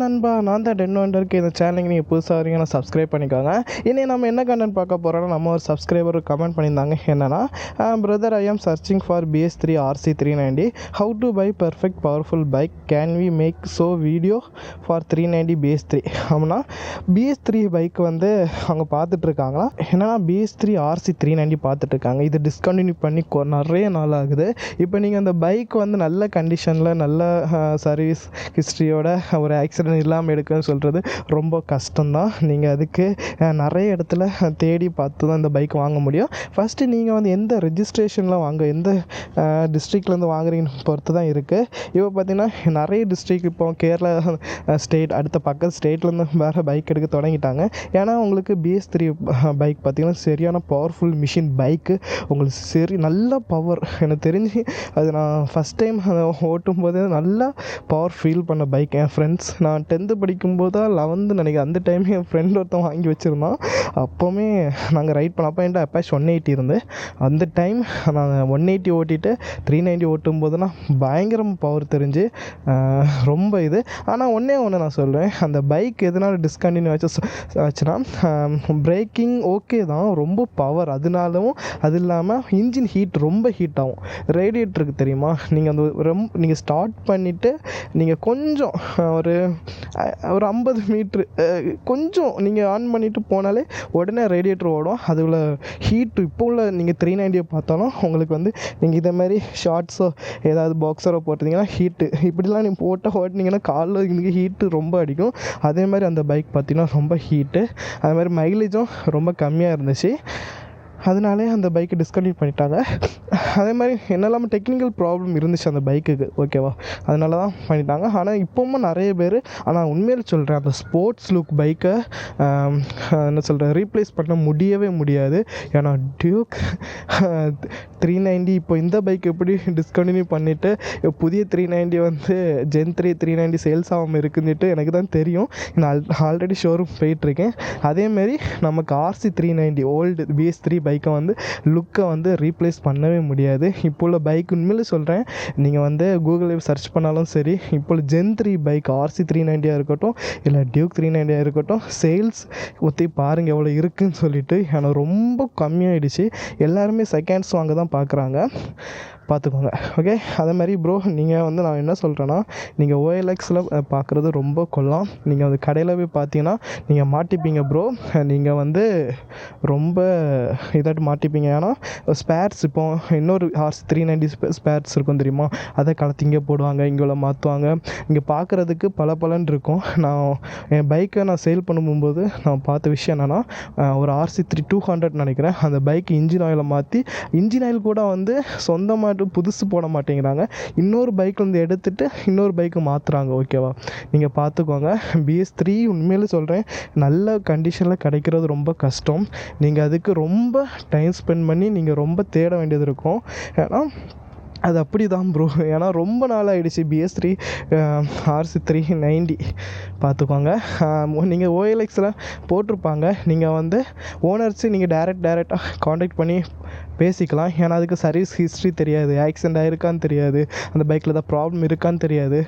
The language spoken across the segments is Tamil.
நண்பா, நான் தான் டென் வண்டருக்கு. இந்த சேனலுக்கு நீங்கள் புதுசாக வரீங்கன்னா சப்ஸ்கிரைப் பண்ணிக்கோங்க. இனி நம்ம என்ன கண்டென்ட் பார்க்க போகிறோன்னா, நம்ம ஒரு சப்ஸ்கிரைபர் கமெண்ட் பண்ணியிருந்தாங்க. என்னென்னா, brother, I am searching for BS3 RC 390. How to buy perfect powerful bike, can we make so video for 390 BS3? அப்படின்னா BS3 பைக் வந்து அவங்க பார்த்துட்ருக்காங்களா, என்னென்னா BS3 RC 390 பார்த்துட்ருக்காங்க. இது டிஸ்கண்டினியூ பண்ணி நிறைய நாள் ஆகுது. இப்போ நீங்கள் அந்த பைக் வந்து நல்ல கண்டிஷனில், நல்ல சர்வீஸ் ஹிஸ்ட்ரியோட ஒரு ஆக்சிடென்ட் இல்லாமல் எடுக்குன்னு சொல்கிறது ரொம்ப கஷ்டம்தான். நீங்கள் அதுக்கு நிறைய இடத்துல தேடி பார்த்து தான் இந்த பைக் வாங்க முடியும். ஃபஸ்ட்டு நீங்கள் வந்து எந்த ரெஜிஸ்ட்ரேஷனில் எந்த டிஸ்ட்ரிக்ட்லேருந்து வாங்குறீங்கன்னு பொறுத்து தான் இருக்குது. இப்போ பார்த்திங்கன்னா நிறைய டிஸ்ட்ரிக், இப்போ கேரளா ஸ்டேட், அடுத்த பக்கத்து ஸ்டேட்லேருந்து வேறு பைக் எடுக்க தொடங்கிட்டாங்க. ஏன்னா உங்களுக்கு BS3 பைக் பார்த்திங்கன்னா சரியான பவர்ஃபுல் மிஷின் பைக்கு. உங்களுக்கு நல்ல பவர். எனக்கு தெரிஞ்சு அது நான் ஃபஸ்ட் டைம் ஓட்டும் போது நல்லா பவர் ஃபீல் பண்ண பைக். என் ஃப்ரெண்ட்ஸ், நான் 10th படிக்கும்போது தான், 11th நினைக்கிறேன், அந்த டைம் என் ஃப்ரெண்ட் ஒருத்தன் வாங்கி வச்சுருந்தான். அப்போவுமே நாங்கள் ரைட் பண்ண, அப்போ என்கிட்ட அப்பாச் 180 இருந்து, அந்த டைம் நான் 180 ஓட்டிட்டு 390 ஓட்டும்போதுனா பயங்கரமாக பவர் தெரிஞ்சு ரொம்ப இது. ஆனால் ஒன்று நான் சொல்கிறேன், அந்த பைக் எதனால் டிஸ்கண்டினியூ ஆச்சுன்னா, பிரேக்கிங் ஓகே தான், ரொம்ப பவர். அதனாலும் அது இல்லாமல் இன்ஜின் ஹீட், ரொம்ப ஹீட் ஆகும். ரேடியேட்டருக்கு தெரியுமா, நீங்கள் நீங்கள் ஸ்டார்ட் பண்ணிவிட்டு நீங்கள் கொஞ்சம் ஒரு 50 மீட்ரு கொஞ்சம் நீங்கள் ஆன் பண்ணிவிட்டு போனாலே உடனே ரேடியேட்டர் ஓடும். அதில் ஹீட்டு இப்போ உள்ள நீங்கள் 390 பார்த்தாலும் உங்களுக்கு வந்து நீங்கள் இதே மாதிரி ஷார்ட்ஸோ ஏதாவது பாக்ஸரோ போட்டிங்கன்னா ஹீட்டு, இப்படிலாம் நீங்கள் ஓட்டினீங்கன்னா காலில் இன்றைக்கி ஹீட்டு ரொம்ப அடிக்கும். அதே மாதிரி அந்த பைக் பார்த்திங்கன்னா ரொம்ப ஹீட்டு. அது மாதிரி மைலேஜும் ரொம்ப கம்மியாக இருந்துச்சு. அதனாலே அந்த பைக்கை டிஸ்கண்டினியூ பண்ணிட்டாங்க. அதே மாதிரி என்னெல்லாமல் டெக்னிக்கல் ப்ராப்ளம் இருந்துச்சு அந்த பைக்குக்கு, ஓகேவா, அதனால தான் பண்ணிட்டாங்க. ஆனால் இப்போவும் நிறைய பேர், ஆனால் உண்மையில் சொல்கிறேன், அந்த ஸ்போர்ட்ஸ் லுக் பைக்கை என்ன சொல்கிறேன், ரீப்ளேஸ் பண்ண முடியவே முடியாது. ஏன்னா டியூக் 390, இப்போ இந்த பைக் எப்படி டிஸ்கண்டினியூ பண்ணிவிட்டு புதிய 390 வந்து Gen 3 390 சேல்ஸ் ஆகாமல் இருக்குன்னுட்டு எனக்கு தான் தெரியும். நான் ஆல்ரெடி ஷோரூம் போயிட்டுருக்கேன். அதேமாரி நமக்கு RC 390 ஓல்டு BS3 பைக்கை வந்து லுக்கை வந்து ரீப்ளேஸ் பண்ணவே முடியாது. இப்போ உள்ள பைக் உண்மையிலே சொல்கிறேன், நீங்கள் வந்து கூகுளில் சர்ச் பண்ணாலும் சரி, இப்போ Gen 3 பைக் RC 390 இருக்கட்டும், இல்லை டியூக் 390 இருக்கட்டும், சேல்ஸ் ஊற்றி பாருங்கள் எவ்வளோ இருக்குதுன்னு சொல்லிட்டு. ஏன்னா ரொம்ப கம்மியாகிடுச்சு. எல்லாருமே செகண்ட்ஸ் வாங்க தான் பார்க்குறாங்க, பார்த்துக்கோங்க. ஓகே, அதே மாதிரி ப்ரோ, நீங்கள் வந்து நான் என்ன சொல்கிறேன்னா, நீங்கள் OLXில் பார்க்குறது ரொம்ப கொள்ளலாம். நீங்கள் அது கடையில் போய் பார்த்தீங்கன்னா நீங்கள் மாட்டிப்பீங்க ப்ரோ. நீங்கள் வந்து ரொம்ப இதாட்டு மாட்டிப்பீங்க. ஏன்னா ஸ்பேர்ஸ், இப்போ இன்னொரு RC 390 ஸ்பேர்ஸ் இருக்கும் தெரியுமா, அதை கலத்தி இங்கே போடுவாங்க, இங்கே உள்ள மாற்றுவாங்க. இங்கே பார்க்குறதுக்கு பலன்னு இருக்கும். நான் என் பைக்கை சேல் பண்ணும்போது நான் பார்த்த விஷயம் என்னென்னா, ஒரு RC 200 நினைக்கிறேன், அந்த பைக் இன்ஜின் ஆயிலை மாற்றி, இன்ஜின் ஆயில் கூட வந்து சொந்தமாக புதுசு போட மாட்டேங்கிறாங்க, இன்னொரு பைக்லேருந்து எடுத்துகிட்டு இன்னொரு பைக்கு மாற்றுறாங்க. ஓகேவா, நீங்கள் பார்த்துக்கோங்க. BS3 உண்மையிலே சொல்கிறேன், நல்ல கண்டிஷனில் கிடைக்கிறது ரொம்ப கஷ்டம். நீங்கள் அதுக்கு ரொம்ப டைம் ஸ்பெண்ட் பண்ணி நீங்கள் ரொம்ப தேட வேண்டியது இருக்கும். ஏன்னா அது அப்படி தான் ப்ரோ. ஏன்னா ரொம்ப நாள் ஆகிடுச்சு BS3 RC 390 பார்த்துக்கோங்க. நீங்கள் OLXில் போட்டிருப்பாங்க, நீங்கள் வந்து ஓனர்ஸு நீங்கள் டேரெக்டாக காண்டாக்ட் பண்ணி பேசிக்கலாம். ஏன்னா அதுக்கு சர்வீஸ் ஹிஸ்ட்ரி தெரியாது, ஆக்சிடெண்ட் ஆகிருக்கான்னு தெரியாது, அந்த பைக்கில் ஏதாவது ப்ராப்ளம் இருக்கான்னு தெரியாது,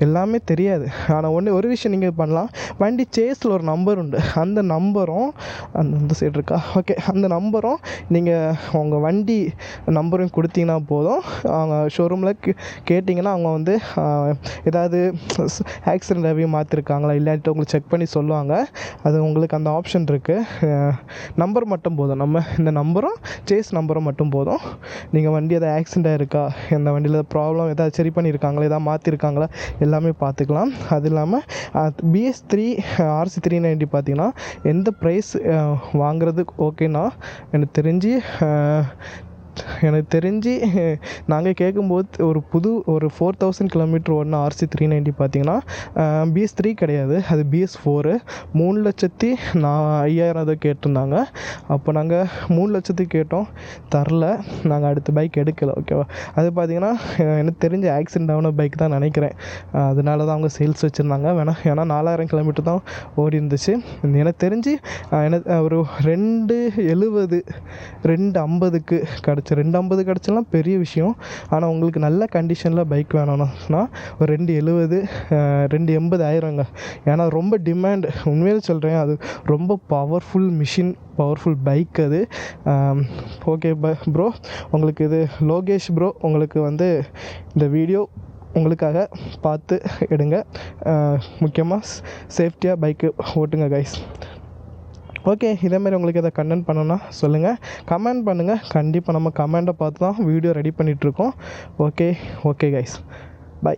எல்லாமே தெரியாது. ஆனால் ஒரு விஷயம் நீங்கள் பண்ணலாம், வண்டி சேஸில் ஒரு நம்பர் உண்டு, அந்த நம்பரும் அந்த சைடு இருக்கா, ஓகே, அந்த நம்பரும் நீங்கள் உங்கள் வண்டி நம்பரும் கொடுத்தீங்கன்னா போதும். அவங்க ஷோரூமில் கேட்டிங்கன்னா அவங்க வந்து ஏதாவது ஆக்சிடெண்ட் ஆகி மாற்றிருக்காங்களா இல்லைன்ட்டு உங்களுக்கு செக் பண்ணி சொல்லுவாங்க. அது உங்களுக்கு அந்த ஆப்ஷன் இருக்குது. நம்பர் மட்டும் போதும், நம்ம இந்த நம்பரும் சேஸ் நம்பரும் மட்டும் போதும். நீங்கள் வண்டி எதாவது ஆக்சிடெண்ட் ஆகிருக்கா, எந்த வண்டியில் ஏதாவது ப்ராப்ளம், எதாவது சரி பண்ணியிருக்காங்களா, எதாவது மாற்றிருக்காங்களா, எல்லாமே பார்த்துக்கலாம். அது இல்லாமல் BS3 RC 390 பார்த்தீங்கன்னா எந்த ப்ரைஸ் வாங்குறது ஓகேனா, எனக்கு தெரிஞ்சு நாங்கள் கேட்கும்போது ஒரு 4000 கிலோமீட்டர் ஓடின RC 390 பார்த்தீங்கன்னா BS3 கிடையாது, அது BS4 3,05,000 கேட்டிருந்தாங்க. அப்போ நாங்கள் 3 லட்சத்துக்கு கேட்டோம், தரல. நாங்கள் அடுத்த பைக் எடுக்கலை. ஓகேவா, அது பார்த்தீங்கன்னா எனக்கு தெரிஞ்ச ஆக்சிடெண்ட் ஆன பைக் தான் நினைக்கிறேன். அதனால தான் அவங்க சேல்ஸ் வச்சுருந்தாங்க. ஏன்னா 4000 கிலோமீட்டர் தான் ஓடி இருந்துச்சு. எனக்கு தெரிஞ்சு ஒரு 270 250க்கு கிடச்சி கிடச்சி 250 கிடச்சலாம் பெரிய விஷயம். ஆனால் உங்களுக்கு நல்ல கண்டிஷனில் பைக் வேணும்னா ஒரு 270 280 ஆயிருங்க. ஏன்னா ரொம்ப டிமாண்ட், உண்மையிலே சொல்கிறேன். அது ரொம்ப பவர்ஃபுல் மிஷின், பவர்ஃபுல் பைக் அது. ஓகே ப்ரோ, உங்களுக்கு இது லோகேஷ் ப்ரோ, உங்களுக்கு வந்து இந்த வீடியோ உங்களுக்காக பார்த்து எடுங்க. முக்கியமாக சேஃப்டியாக பைக்கு ஓட்டுங்க கைஸ். ஓகே, இதேமாதிரி உங்களுக்கு எதாவது கண்டென்ட் பண்ணணுன்னா சொல்லுங்கள், கமெண்ட் பண்ணுங்கள். கண்டிப்பாக நம்ம கமெண்ட்டை பார்த்து தான் வீடியோ ரெடி பண்ணிகிட்ருக்கோம். Okay guys, by.